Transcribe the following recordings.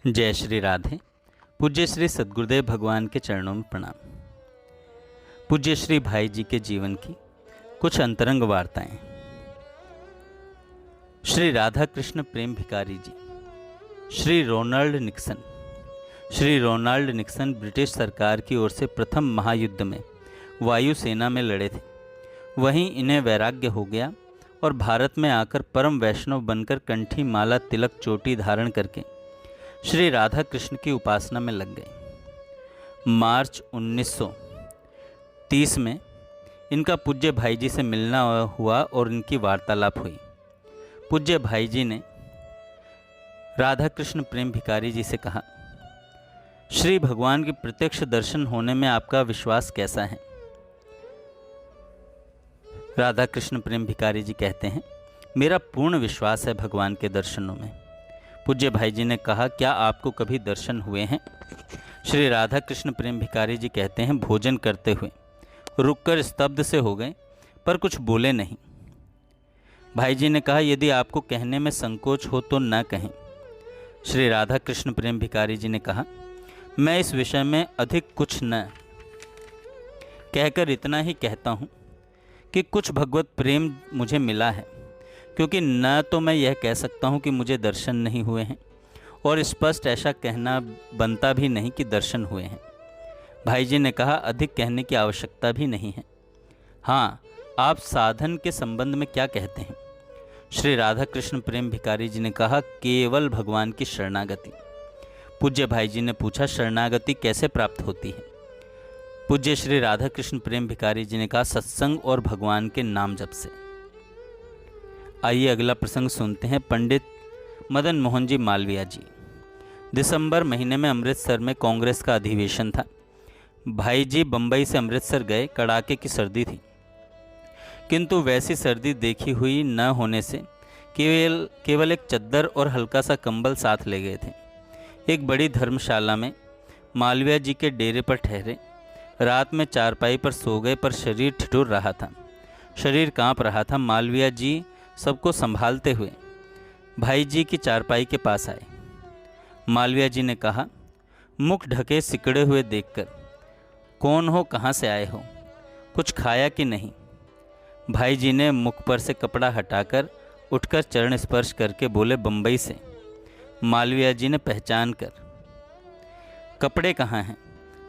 जय श्री राधे। पूज्य श्री सद्गुरुदेव भगवान के चरणों में प्रणाम। पूज्य श्री भाई जी के जीवन की कुछ अंतरंग वार्ताएं। श्री राधा कृष्ण प्रेम भिखारी जी। श्री रोनाल्ड निक्सन ब्रिटिश सरकार की ओर से प्रथम महायुद्ध में वायुसेना में लड़े थे। वहीं इन्हें वैराग्य हो गया और भारत में आकर परम वैष्णव बनकर कंठी माला तिलक चोटी धारण करके श्री राधा कृष्ण की उपासना में लग गए। मार्च 1930 में इनका पूज्य भाई जी से मिलना हुआ और इनकी वार्तालाप हुई। पूज्य भाई जी ने राधा कृष्ण प्रेम भिखारी जी से कहा, श्री भगवान के प्रत्यक्ष दर्शन होने में आपका विश्वास कैसा है? राधा कृष्ण प्रेम भिखारी जी कहते हैं, मेरा पूर्ण विश्वास है भगवान के दर्शनों में। पूज्य भाई जी ने कहा, क्या आपको कभी दर्शन हुए हैं? श्री राधा कृष्ण प्रेम भिखारी जी कहते हैं, भोजन करते हुए रुककर स्तब्ध से हो गए पर कुछ बोले नहीं। भाई जी ने कहा, यदि आपको कहने में संकोच हो तो न कहें। श्री राधा कृष्ण प्रेम भिखारी जी ने कहा, मैं इस विषय में अधिक कुछ न कहकर इतना ही कहता हूँ कि कुछ भगवत प्रेम मुझे मिला है, क्योंकि न तो मैं यह कह सकता हूँ कि मुझे दर्शन नहीं हुए हैं और स्पष्ट ऐसा कहना बनता भी नहीं कि दर्शन हुए हैं। भाई जी ने कहा, अधिक कहने की आवश्यकता भी नहीं है। हाँ, आप साधन के संबंध में क्या कहते हैं? श्री राधा कृष्ण प्रेम भिखारी जी ने कहा, केवल भगवान की शरणागति। पूज्य भाई जी ने पूछा, शरणागति कैसे प्राप्त होती है? पूज्य श्री राधा कृष्ण प्रेम भिखारी जी ने कहा, सत्संग और भगवान के नाम जप से। आइए अगला प्रसंग सुनते हैं। पंडित मदन मोहन जी मालवीय जी। दिसंबर महीने में अमृतसर में कांग्रेस का अधिवेशन था। भाई जी बम्बई से अमृतसर गए। कड़ाके की सर्दी थी, किंतु वैसी सर्दी देखी हुई न होने से केवल एक चद्दर और हल्का सा कंबल साथ ले गए थे। एक बड़ी धर्मशाला में मालवीय जी के डेरे पर ठहरे। रात में चारपाई पर सो गए, पर शरीर ठिठुर रहा था, शरीर कांप रहा था। मालवीय जी सबको संभालते हुए भाई जी की चारपाई के पास आए। मालवीय जी ने कहा, मुख ढके सिकड़े हुए देखकर, कौन हो, कहाँ से आए हो, कुछ खाया कि नहीं? भाई जी ने मुख पर से कपड़ा हटाकर उठकर चरण स्पर्श करके बोले, बम्बई से। मालवीय जी ने पहचान कर, कपड़े कहाँ हैं?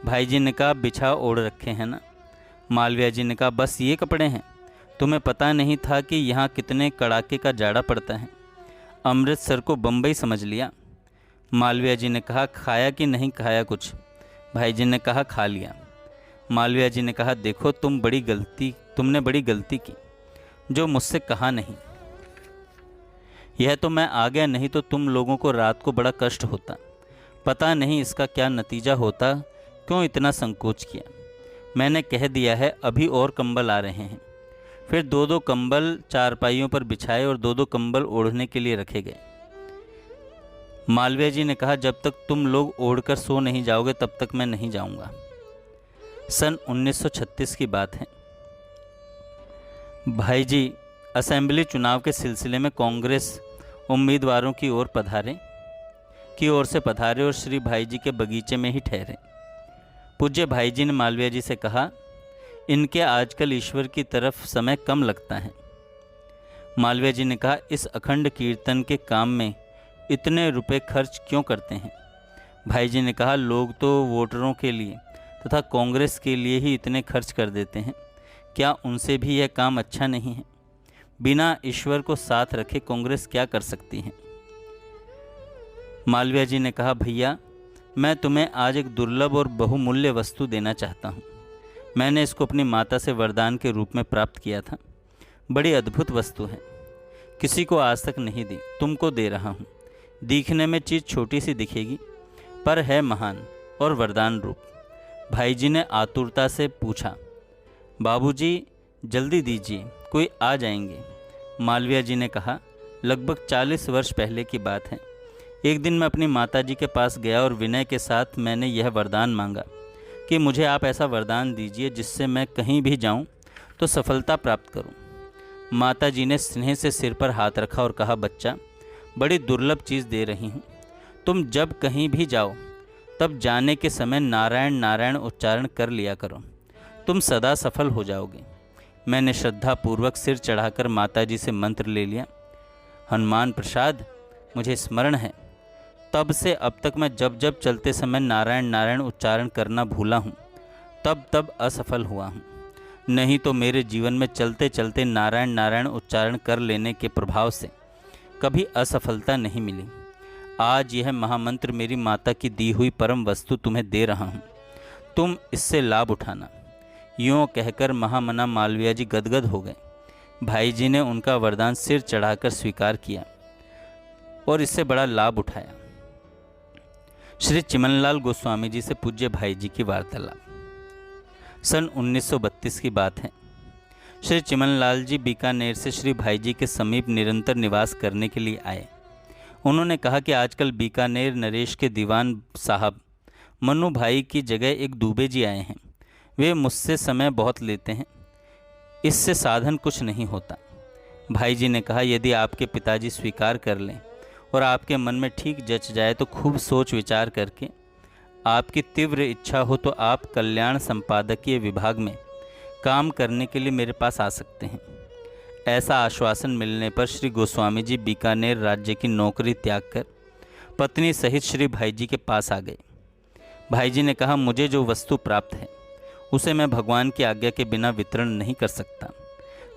भाई जी ने कहा, बिछा ओढ़ रखे हैं ना। मालवीय जी ने कहा, बस ये कपड़े हैं? तुम्हें पता नहीं था कि यहाँ कितने कड़ाके का जाड़ा पड़ता है? अमृतसर को बम्बई समझ लिया। मालवीय जी ने कहा, खाया कि नहीं खाया कुछ? भाई जी ने कहा, खा लिया। मालवीय जी ने कहा, देखो तुमने बड़ी गलती की जो मुझसे कहा नहीं। यह तो मैं आ गया, नहीं तो तुम लोगों को रात को बड़ा कष्ट होता। पता नहीं इसका क्या नतीजा होता, क्यों इतना संकोच किया? मैंने कह दिया है, अभी और कंबल आ रहे हैं। फिर दो दो कंबल चारपाइयों पर बिछाए और दो दो कंबल ओढ़ने के लिए रखे गए। मालवीय जी ने कहा, जब तक तुम लोग ओढ़कर सो नहीं जाओगे तब तक मैं नहीं जाऊंगा। सन 1936 की बात है। भाई जी असेंबली चुनाव के सिलसिले में कांग्रेस उम्मीदवारों की ओर से पधारे और श्री भाई जी के बगीचे में ही ठहरे। पूज्य भाई जी ने मालवीय जी से कहा, इनके आजकल ईश्वर की तरफ समय कम लगता है। मालवीय जी ने कहा, इस अखंड कीर्तन के काम में इतने रुपए खर्च क्यों करते हैं? भाई जी ने कहा, लोग तो वोटरों के लिए तथा कांग्रेस के लिए ही इतने खर्च कर देते हैं, क्या उनसे भी यह काम अच्छा नहीं है? बिना ईश्वर को साथ रखे कांग्रेस क्या कर सकती है? मालवीय जी ने कहा, भैया मैं तुम्हें आज एक दुर्लभ और बहुमूल्य वस्तु देना चाहता हूँ। मैंने इसको अपनी माता से वरदान के रूप में प्राप्त किया था। बड़ी अद्भुत वस्तु है, किसी को आज तक नहीं दी, तुमको दे रहा हूँ। दिखने में चीज़ छोटी सी दिखेगी, पर है महान और वरदान रूप। भाई जी ने आतुरता से पूछा, बाबूजी जल्दी दीजिए, कोई आ जाएंगे। मालवीय जी ने कहा, लगभग 40 वर्ष पहले की बात है। एक दिन मैं अपनी माता जी के पास गया और विनय के साथ मैंने यह वरदान मांगा कि मुझे आप ऐसा वरदान दीजिए जिससे मैं कहीं भी जाऊं तो सफलता प्राप्त करूं। माता जी ने स्नेह से सिर पर हाथ रखा और कहा, बच्चा बड़ी दुर्लभ चीज़ दे रही हूँ, तुम जब कहीं भी जाओ तब जाने के समय नारायण नारायण उच्चारण कर लिया करो, तुम सदा सफल हो जाओगे। मैंने श्रद्धापूर्वक सिर चढ़ाकर माताजी से मंत्र ले लिया। हनुमान प्रसाद, मुझे स्मरण है, तब से अब तक मैं जब जब चलते समय नारायण नारायण उच्चारण करना भूला हूँ, तब तब असफल हुआ हूँ। नहीं तो मेरे जीवन में चलते चलते नारायण नारायण उच्चारण कर लेने के प्रभाव से कभी असफलता नहीं मिली। आज यह महामंत्र मेरी माता की दी हुई परम वस्तु तुम्हें दे रहा हूँ, तुम इससे लाभ उठाना। यूँ कहकर महामना मालवीय जी गदगद हो गए। भाई जी ने उनका वरदान सिर चढ़ाकर स्वीकार किया और इससे बड़ा लाभ उठाया। श्री चिमनलाल गोस्वामी जी से पूज्य भाई जी की वार्तालाप। सन 1932 की बात है। श्री चिमनलाल जी बीकानेर से श्री भाई जी के समीप निरंतर निवास करने के लिए आए। उन्होंने कहा कि आजकल बीकानेर नरेश के दीवान साहब मनु भाई की जगह एक दुबे जी आए हैं। वे मुझसे समय बहुत लेते हैं, इससे साधन कुछ नहीं होता। भाई जी ने कहा, यदि आपके पिताजी स्वीकार कर लें और आपके मन में ठीक जच जाए तो खूब सोच विचार करके, आपकी तीव्र इच्छा हो तो आप कल्याण संपादकीय विभाग में काम करने के लिए मेरे पास आ सकते हैं। ऐसा आश्वासन मिलने पर श्री गोस्वामी जी बीकानेर राज्य की नौकरी त्याग कर पत्नी सहित श्री भाई जी के पास आ गए। भाई जी ने कहा, मुझे जो वस्तु प्राप्त है उसे मैं भगवान की आज्ञा के बिना वितरण नहीं कर सकता।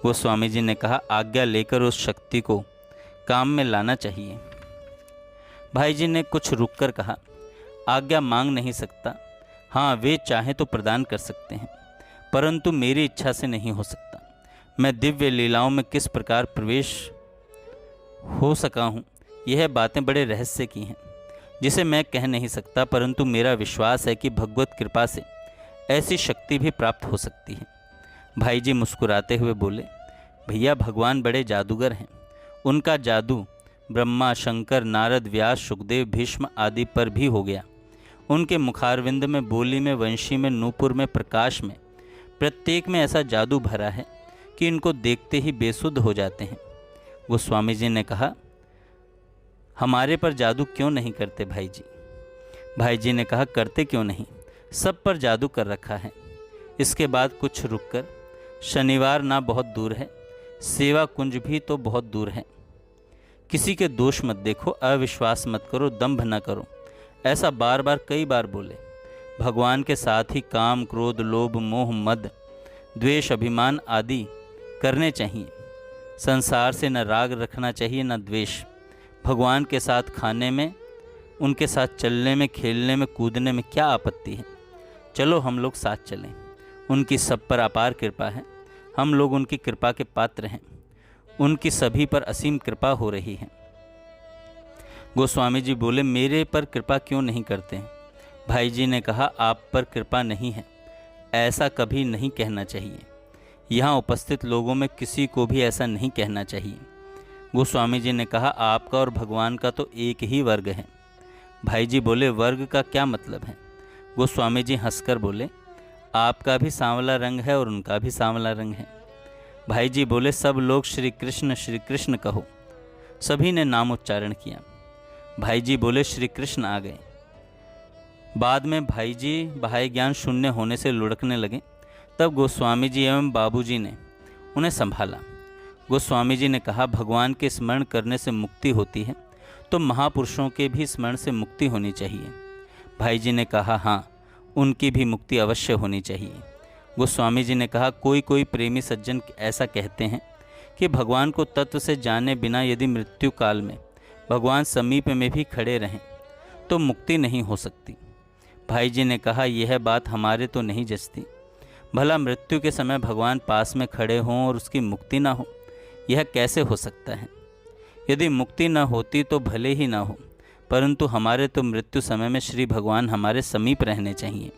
गोस्वामी जी ने कहा, आज्ञा लेकर उस शक्ति को काम में लाना चाहिए। भाई जी ने कुछ रुककर कहा, आज्ञा मांग नहीं सकता, हाँ वे चाहें तो प्रदान कर सकते हैं, परंतु मेरी इच्छा से नहीं हो सकता। मैं दिव्य लीलाओं में किस प्रकार प्रवेश हो सका हूँ, यह बातें बड़े रहस्य की हैं जिसे मैं कह नहीं सकता, परंतु मेरा विश्वास है कि भगवत कृपा से ऐसी शक्ति भी प्राप्त हो सकती है। भाई जी मुस्कुराते हुए बोले, भैया भगवान बड़े जादूगर हैं, उनका जादू ब्रह्मा, शंकर, नारद, व्यास, सुखदेव, भीष्म आदि पर भी हो गया। उनके मुखारविंद में, बोली में, वंशी में, नूपुर में, प्रकाश में, प्रत्येक में ऐसा जादू भरा है कि इनको देखते ही बेसुध हो जाते हैं। गोस्वामी जी ने कहा, हमारे पर जादू क्यों नहीं करते भाई जी? भाई जी ने कहा, करते क्यों नहीं, सब पर जादू कर रखा है। इसके बाद कुछ रुककर, शनिवार ना बहुत दूर है, सेवा कुंज भी तो बहुत दूर है। किसी के दोष मत देखो, अविश्वास मत करो, दंभ न करो, ऐसा बार बार कई बार बोले। भगवान के साथ ही काम, क्रोध, लोभ, मोह, मद, द्वेष, अभिमान आदि करने चाहिए। संसार से न राग रखना चाहिए न द्वेष। भगवान के साथ खाने में, उनके साथ चलने में, खेलने में, कूदने में क्या आपत्ति है? चलो हम लोग साथ चलें। उनकी सब पर अपार कृपा है, हम लोग उनकी कृपा के पात्र हैं, उनकी सभी पर असीम कृपा हो रही है। गोस्वामी जी बोले, मेरे पर कृपा क्यों नहीं करते हैं? भाई जी ने कहा, आप पर कृपा नहीं है, ऐसा कभी नहीं कहना चाहिए। यहाँ उपस्थित लोगों में किसी को भी ऐसा नहीं कहना चाहिए। गोस्वामी जी ने कहा, आपका और भगवान का तो एक ही वर्ग है। भाई जी बोले, वर्ग का क्या मतलब है? गोस्वामी जी हंसकर बोले, आपका भी सांवला रंग है और उनका भी सांवला रंग है। भाई जी बोले, सब लोग श्री कृष्ण कहो। सभी ने नाम उच्चारण किया। भाई जी बोले, श्री कृष्ण आ गए। बाद में भाई जी बाह्य ज्ञान शून्य होने से लुढ़कने लगे। तब गोस्वामी जी एवं बाबूजी ने उन्हें संभाला। गोस्वामी जी ने कहा, भगवान के स्मरण करने से मुक्ति होती है तो महापुरुषों के भी स्मरण से मुक्ति होनी चाहिए। भाई जी ने कहा, हाँ, उनकी भी मुक्ति अवश्य होनी चाहिए। गोस्वामी जी ने कहा, कोई कोई प्रेमी सज्जन ऐसा कहते हैं कि भगवान को तत्व से जाने बिना यदि मृत्यु काल में भगवान समीप में भी खड़े रहें तो मुक्ति नहीं हो सकती। भाई जी ने कहा, यह बात हमारे तो नहीं जचती। भला मृत्यु के समय भगवान पास में खड़े हों और उसकी मुक्ति ना हो, यह कैसे हो सकता है? यदि मुक्ति न होती तो भले ही ना हो, परंतु हमारे तो मृत्यु समय में श्री भगवान हमारे समीप रहने चाहिए।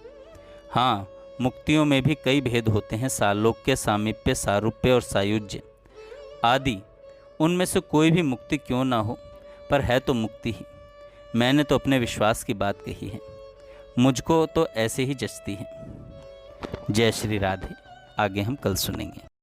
हाँ, मुक्तियों में भी कई भेद होते हैं, सालोक्य, सामीप्य, सारूप्य और सायुज्य आदि। उनमें से कोई भी मुक्ति क्यों ना हो, पर है तो मुक्ति ही। मैंने तो अपने विश्वास की बात कही है, मुझको तो ऐसे ही जचती है। जय श्री राधे। आगे हम कल सुनेंगे।